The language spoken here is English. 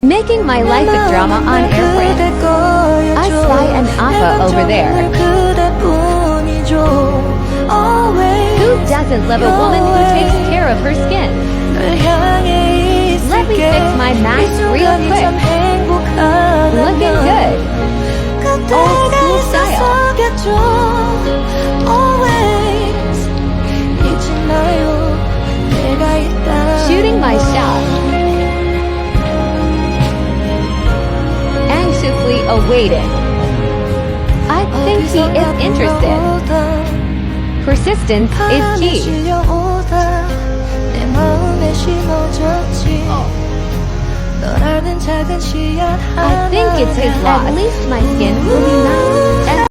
Making my life a drama on airplanes. I spy an oppa over there. Who doesn't love a woman who takes care of her skin? Let me fix my mask real quick. Looking good. Old school style. Shooting my shot. Anxiously awaiting. I think he is interested. Persistence is key. I think it's his loss. At least my skin will be nice.